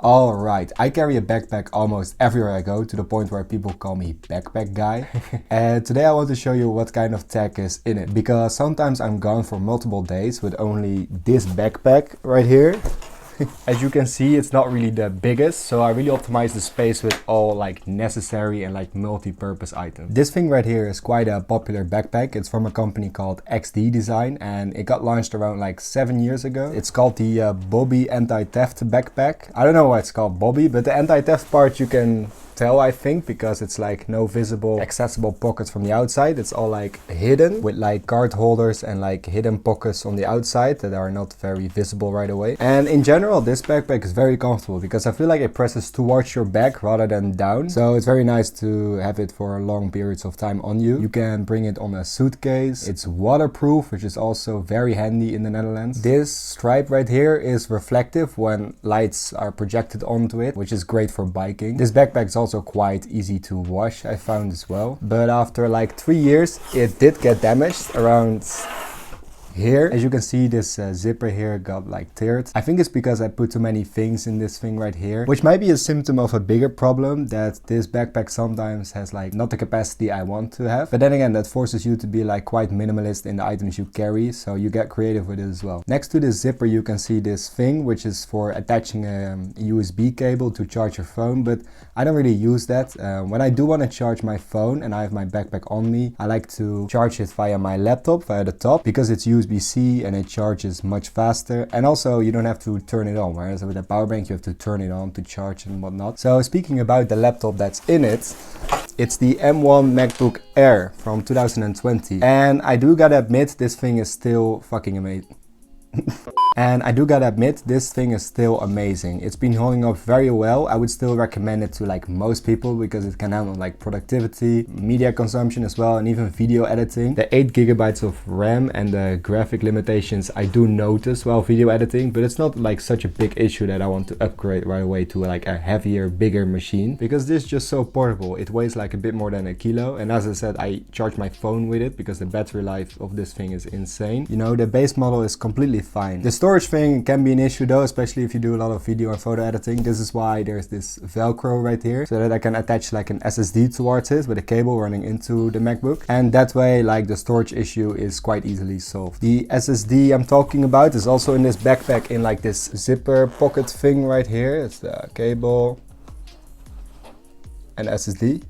Alright, I carry a backpack almost everywhere I go, to the point where people call me backpack guy. And today I want to show you what kind of tech is in it, because sometimes I'm gone for multiple days with only this backpack right here. As you can see, it's not really the biggest, so I really optimize the space with all like necessary and like multi-purpose items. This thing right here is quite a popular backpack. It's from a company called XD Design and it got launched around like 7 years ago. It's called the Bobby Anti-Theft Backpack. I don't know why it's called Bobby, but the anti-theft part you can tell, I think, because it's like no visible accessible pockets from the outside. It's all like hidden with like card holders and like hidden pockets on the outside that are not very visible right away. And in general, this backpack is very comfortable because I feel like it presses towards your back rather than down. So it's very nice to have it for long periods of time on you. You can bring it on a suitcase. It's waterproof, which is also very handy in the Netherlands. This stripe right here is reflective when lights are projected onto it, which is great for biking. This backpack is also quite easy to wash, I found as well. But after like 3 years, it did get damaged around here. As you can see, this zipper here got like teared. I think it's because I put too many things in this thing right here, which might be a symptom of a bigger problem, that this backpack sometimes has like not the capacity I want to have. But then again, that forces you to be like quite minimalist in the items you carry, so you get creative with it as well. Next to this zipper you can see this thing, which is for attaching a USB cable to charge your phone, but I don't really use that. When I do want to charge my phone and I have my backpack on me, I like to charge it via my laptop, via the top, because it's USB-C and it charges much faster, and also you don't have to turn it on, whereas with a power bank you have to turn it on to charge and whatnot. So speaking about the laptop that's in it, it's the M1 MacBook Air from 2020, and I do gotta admit, this thing is still fucking amazing. And I do gotta admit, this thing is still amazing. It's been holding up very well. I would still recommend it to like most people because it can handle like productivity, media consumption as well, and even video editing. The 8 GB of RAM and the graphic limitations I do notice while video editing, but it's not like such a big issue that I want to upgrade right away to like a heavier, bigger machine, because this is just so portable. It weighs like a bit more than a kilo, and as I said, I charge my phone with it because the battery life of this thing is insane. You know, the base model is completely fine. The storage thing can be an issue though, especially if you do a lot of video and photo editing. This is why there's this Velcro right here, so that I can attach like an SSD towards it with a cable running into the MacBook, and that way like the storage issue is quite easily solved. The SSD I'm talking about is also in this backpack in like this zipper pocket thing right here. It's the cable and SSD.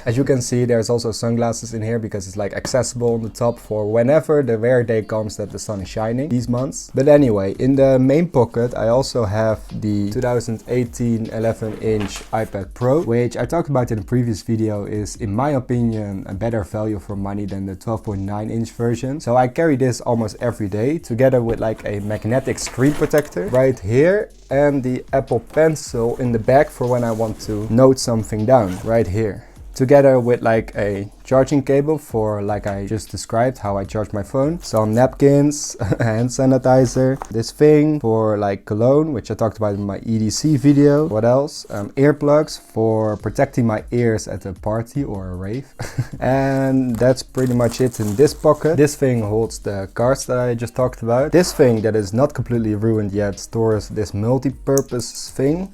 As you can see, there's also sunglasses in here because it's like accessible on the top for whenever the rare day comes that the sun is shining these months. But anyway, in the main pocket I also have the 2018 11-inch iPad Pro, which I talked about in a previous video is in my opinion a better value for money than the 12.9-inch version. So I carry this almost every day together with like a magnetic screen protector right here, and the Apple Pencil in the back for when I want to note something down right here, together with like a charging cable for, like I just described, how I charge my phone, some napkins, hand sanitizer, this thing for like cologne, which I talked about in my EDC video. What else? Earplugs for protecting my ears at a party or a rave. And that's pretty much it in this pocket. This thing holds the cards that I just talked about. This thing that is not completely ruined yet stores this multi-purpose thing,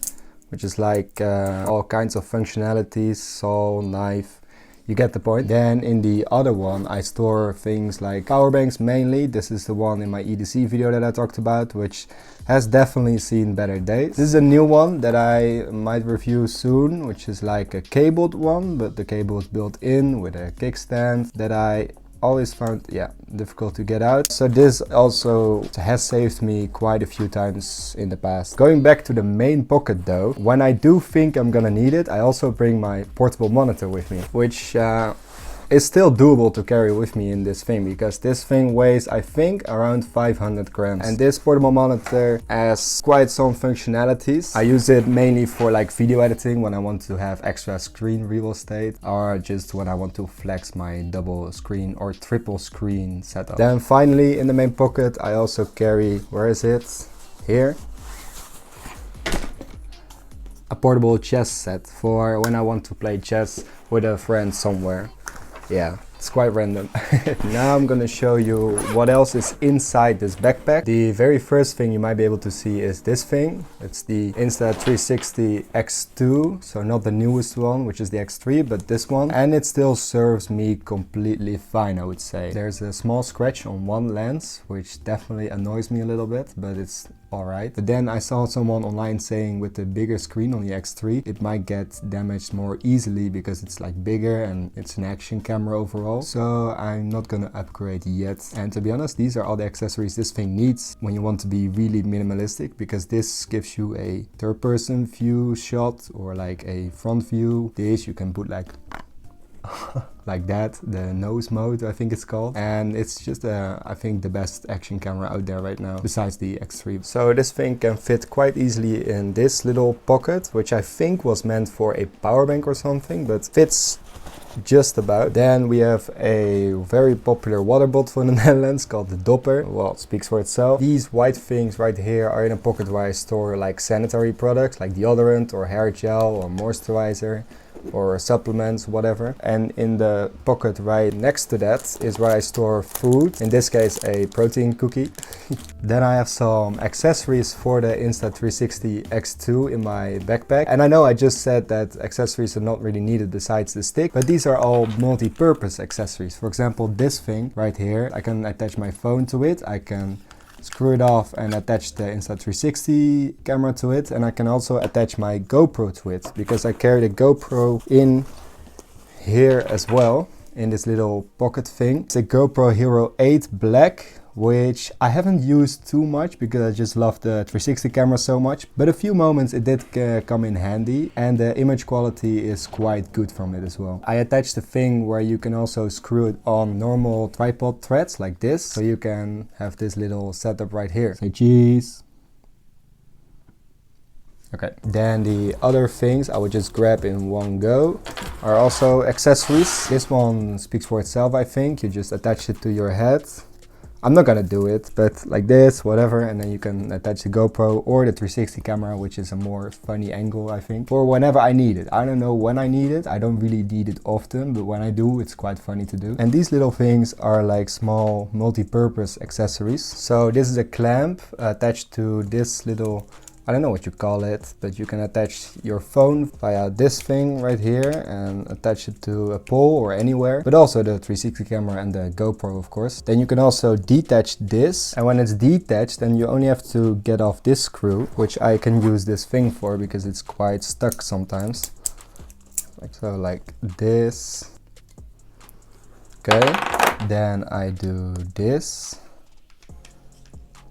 which is like all kinds of functionalities, saw, knife, you get the point. Then in the other one I store things like power banks mainly. This is the one in my EDC video that I talked about, which has definitely seen better days. This is a new one that I might review soon, which is like a cabled one, but the cable is built in with a kickstand that I always found difficult to get out. So this also has saved me quite a few times in the past. Going back to the main pocket though, when I do think I'm gonna need it, I also bring my portable monitor with me, which is still doable to carry with me in this thing, because this thing weighs I think around 500 grams, and this portable monitor has quite some functionalities. I use it mainly for like video editing when I want to have extra screen real estate, or just when I want to flex my double screen or triple screen setup. Then finally in the main pocket I also carry, where is it? Here. A portable chess set for when I want to play chess with a friend somewhere. Yeah, It's quite random. Now I'm gonna show you what else is inside this backpack. The very first thing you might be able to see is this thing. It's the Insta360 X2, so not the newest one, which is the X3, but this one. And it still serves me completely fine, I would say. There's a small scratch on one lens, which definitely annoys me a little bit, but it's alright. But then I saw someone online saying with the bigger screen on the X3, it might get damaged more easily because it's like bigger and it's an action camera overall. So I'm not gonna upgrade yet. And to be honest, these are all the accessories this thing needs when you want to be really minimalistic, because this gives you a third-person view shot or like a front view. This you can put like like that, the nose mode I think it's called, and it's just I think the best action camera out there right now besides the X3. So this thing can fit quite easily in this little pocket, which I think was meant for a power bank or something, but fits just about. Then we have a very popular water bottle in the Netherlands called the Dopper. Well, it speaks for itself. These white things right here are in a pocket where I store like sanitary products like deodorant or hair gel or moisturizer or supplements, whatever. And in the pocket right next to that is where I store food, in this case a protein cookie. Then I have some accessories for the Insta360 X2 in my backpack. And I know I just said that accessories are not really needed besides the stick, but these are all multi-purpose accessories. For example, this thing right here, I can attach my phone to it, I can screw it off and attach the Insta360 camera to it, and I can also attach my GoPro to it, because I carry the GoPro in here as well, in this little pocket thing. It's a GoPro Hero 8 Black, which I haven't used too much because I just love the 360 camera so much, but a few moments it did come in handy, and the image quality is quite good from it as well. I attached a thing where you can also screw it on normal tripod threads like this, so you can have this little setup right here. Say cheese. Okay, then the other things I would just grab in one go are also accessories. This one speaks for itself, I think. You just attach it to your head. I'm not gonna do it, but like this, whatever, and then you can attach the GoPro or the 360 camera, which is a more funny angle, I think, for whenever I need it. I don't know when I need it. I don't really need it often, but when I do, it's quite funny to do. And these little things are like small multi-purpose accessories. So this is a clamp attached to this little, I don't know what you call it, but you can attach your phone via this thing right here and attach it to a pole or anywhere, but also the 360 camera and the GoPro, of course. Then you can also detach this, and when it's detached, then you only have to get off this screw, which I can use this thing for because it's quite stuck sometimes. Like so, like this. Okay, then I do this.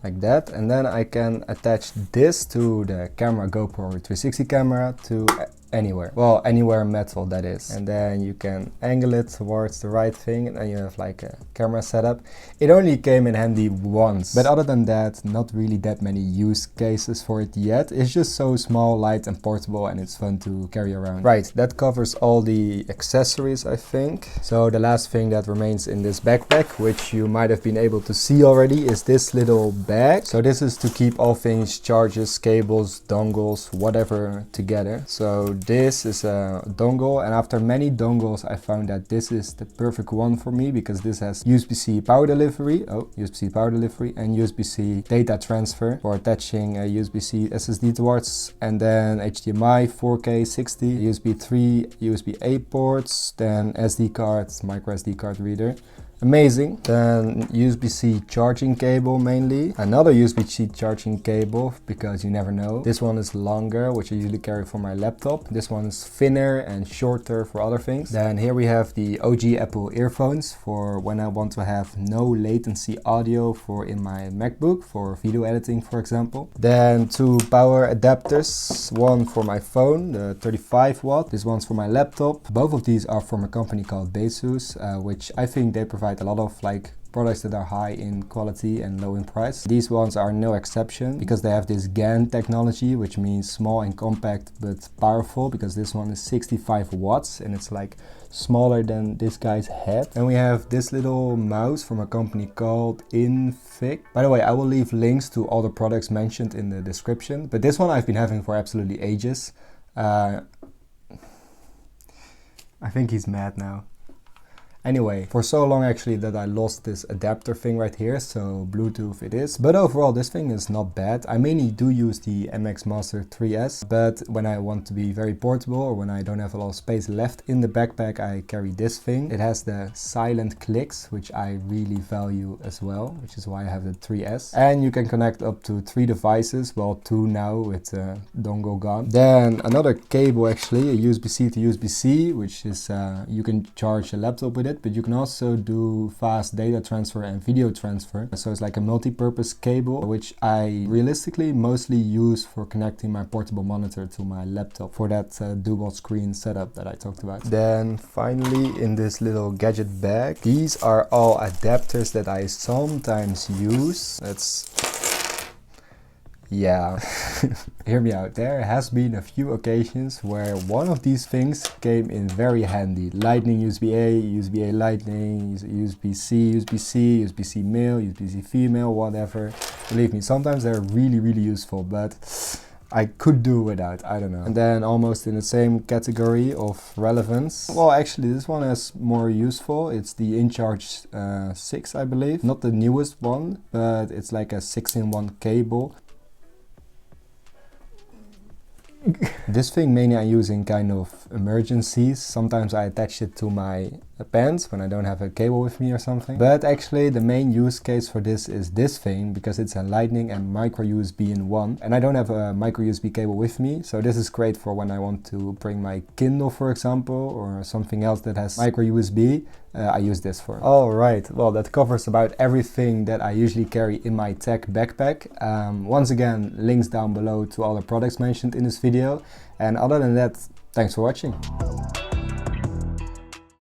Like that, and then I can attach this to the camera, GoPro 360 camera, to anywhere. Well, anywhere metal, that is. And then you can angle it towards the right thing, and then you have like a camera setup. It only came in handy once, but other than that, not really that many use cases for it yet. It's just so small, light and portable, and it's fun to carry around. Right, that covers all the accessories, I think. So the last thing that remains in this backpack, which you might have been able to see already, is this little bag. So this is to keep all things, charges, cables, dongles, whatever together. So this is a dongle, and after many dongles I found that this is the perfect one for me, because this has USB-C power delivery, USB-C power delivery, and USB-C data transfer for attaching a USB-C SSD towards, and then HDMI 4K 60, USB 3, USB-A ports, then SD cards, micro SD card reader. Amazing. Then USB-C charging cable mainly. Another USB-C charging cable, because you never know. This one is longer, which I usually carry for my laptop. This one is thinner and shorter for other things. Then here we have the OG Apple earphones for when I want to have no latency audio for in my MacBook for video editing, for example. Then two power adapters, one for my phone, the 35 watt. This one's for my laptop. Both of these are from a company called Besus, which I think they provide a lot of like products that are high in quality and low in price. These ones are no exception, because they have this GaN technology, which means small and compact but powerful, because this one is 65 watts and it's like smaller than this guy's head. And we have this little mouse from a company called Infix. By the way, I will leave links to all the products mentioned in the description, but this one I've been having for absolutely ages. I think he's mad now. Anyway, for so long actually that I lost this adapter thing right here, so Bluetooth it is. But overall this thing is not bad. I mainly do use the MX Master 3S, but when I want to be very portable or when I don't have a lot of space left in the backpack, I carry this thing. It has the silent clicks, which I really value as well, which is why I have the 3S. And you can connect up to 3 devices, well 2 now with dongle gone. Then another cable actually, a USB-C to USB-C, which is you can charge a laptop with it, but you can also do fast data transfer and video transfer. So it's like a multi-purpose cable, which I realistically mostly use for connecting my portable monitor to my laptop for that dual screen setup that I talked about. Then finally in this little gadget bag, these are all adapters that I sometimes use. Yeah, hear me out. There has been a few occasions where one of these things came in very handy. Lightning USB-A, USB-A Lightning, USB-C, USB-C, USB-C male, USB-C female, whatever. Believe me, sometimes they're really, really useful, but I could do without, I don't know. And then almost in the same category of relevance. Well, actually this one is more useful. It's the InCharge 6, I believe. Not the newest one, but it's like a 6-in-1 cable. This thing mainly I use in kind of emergencies. Sometimes I attach it to my pants when I don't have a cable with me or something. But actually the main use case for this is this thing, because it's a Lightning and micro USB in one. And I don't have a micro USB cable with me, so this is great for when I want to bring my Kindle, for example, or something else that has micro USB. I use this for. Alright, well that covers about everything that I usually carry in my tech backpack. Once again, links down below to all the products mentioned in this video. And other than that, thanks for watching.